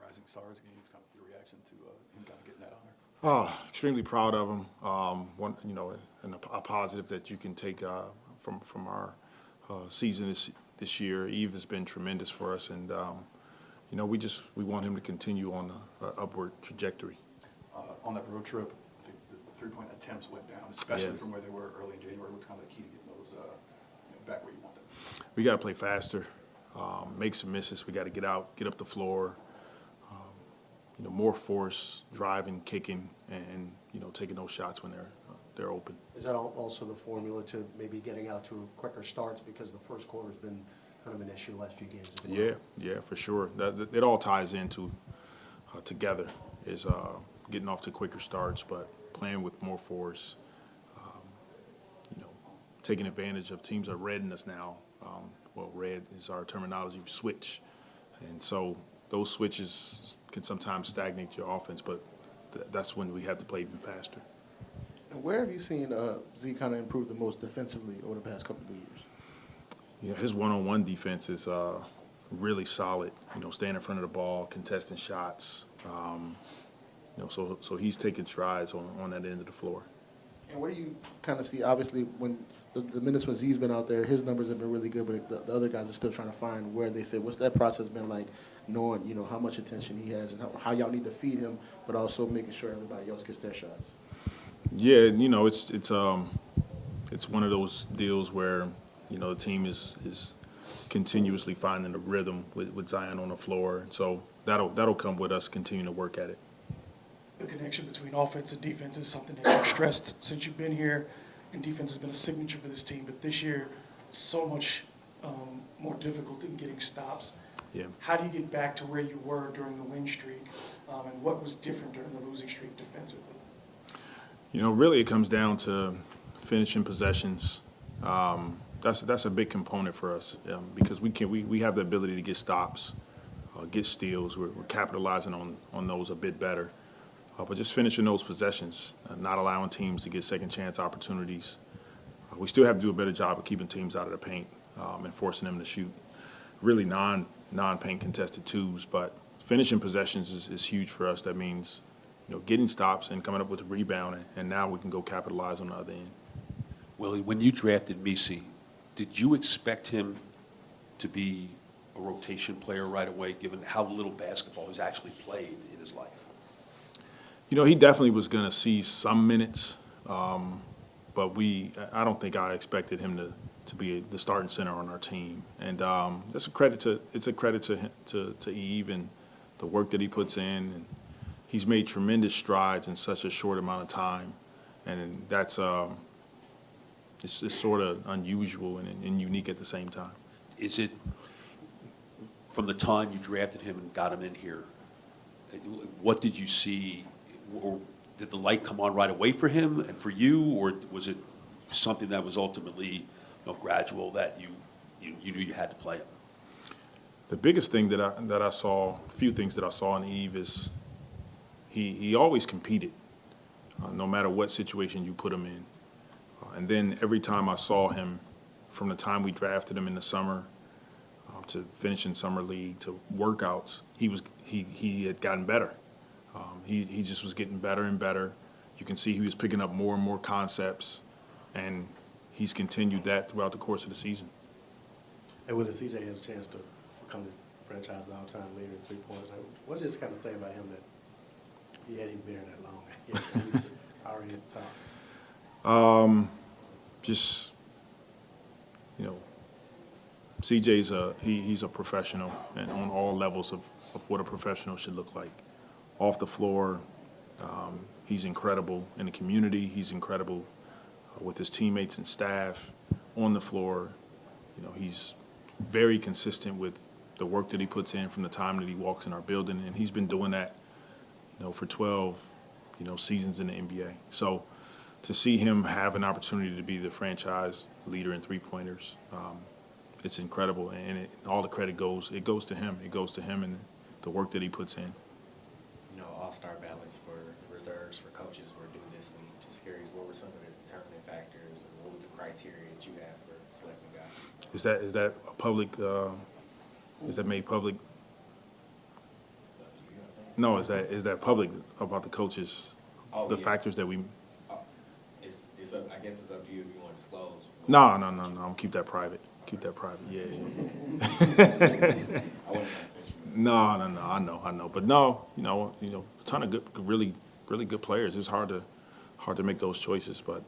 Rising Stars games, kind of your reaction to him kind of getting that honor? Extremely proud of him. And a positive that you can take from our season this year. Eve has been tremendous for us, and we want him to continue on an upward trajectory. On that road trip, I think the three-point attempts went down, especially from where they were early in January. What's kind of the key to getting those back where you want them? We got to play faster, make some misses. We got to get out, get up the floor. More force, driving, kicking, and taking those shots when they're open. Is that also the formula to maybe getting out to quicker starts, because the first quarter's been kind of an issue the last few games? Yeah, for sure. It all ties into together is getting off to quicker starts, but playing with more force. Taking advantage of teams are reading us now. Red is our terminology, switch, and so those switches can sometimes stagnate your offense, but that's when we have to play even faster. And where have you seen Z kind of improve the most defensively over the past couple of years? Yeah, his one-on-one defense is really solid. Staying in front of the ball, contesting shots. So he's taking strides on that end of the floor. And where do you kind of see, obviously, when the minutes when Z's been out there, his numbers have been really good, but the other guys are still trying to find where they fit. What's that process been like, knowing, how much attention he has and how y'all need to feed him, but also making sure everybody else gets their shots? Yeah, it's one of those deals where, the team is continuously finding the rhythm with Zion on the floor. So that'll come with us continuing to work at it. The connection between offense and defense is something that you've stressed since you've been here, and defense has been a signature for this team. But this year, it's so much more difficult in getting stops. Yeah. How do you get back to where you were during the win streak, and what was different during the losing streak defensively? Really it comes down to finishing possessions. That's a big component for us because we have the ability to get stops, get steals. We're capitalizing on those a bit better. But just finishing those possessions, not allowing teams to get second chance opportunities. We still have to do a better job of keeping teams out of the paint and forcing them to shoot really non-paint contested twos. But finishing possessions is huge for us. That means getting stops and coming up with a rebound, and now we can go capitalize on the other end. Willie, when you drafted Messi, did you expect him to be a rotation player right away, given how little basketball he's actually played in his life? He definitely was going to see some minutes, but I don't think I expected him to be the starting center on our team. And it's a credit to Eve and the work that he puts in. And he's made tremendous strides in such a short amount of time, and that's it's sort of unusual and unique at the same time. Is it from the time you drafted him and got him in here? What did you see? Or did the light come on right away for him and for you, or was it something that was ultimately gradual that you knew you had to play him? The biggest thing that I saw, a few things that I saw in Eve is he always competed, no matter what situation you put him in. And then every time I saw him, from the time we drafted him in the summer to finishing summer league to workouts, he had gotten better. He just was getting better and better. You can see he was picking up more and more concepts, and he's continued that throughout the course of the season. And when the CJ has a chance to become the franchise all-time leader in three-pointers, what did you just kind of say about him that he hadn't been here that long? He's already at the top. Just, CJ's he's a professional, and on all levels of what a professional should look like. Off the floor, he's incredible in the community. He's incredible with his teammates and staff. On the floor, he's very consistent with the work that he puts in from the time that he walks in our building, and he's been doing that, for 12, seasons in the NBA. So to see him have an opportunity to be the franchise leader in three-pointers, it's incredible, and all the credit goes to him. It goes to him and the work that he puts in. All-star ballots for reserves for coaches were due this week. Just curious, what were some of the determining factors, or what was the criteria that you had for selecting guys? Is that a public? Is that made public? No, is that public about the coaches, Oh, the yeah. factors that we, It's up, I guess it's up to you if you want to disclose. no, keep that private. Keep that private, yeah. I wasn't trying to say you. No, I know. But no, a ton of good, really good players. It's hard to make those choices, but,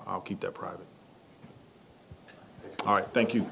I'll keep that private. All right, thank you.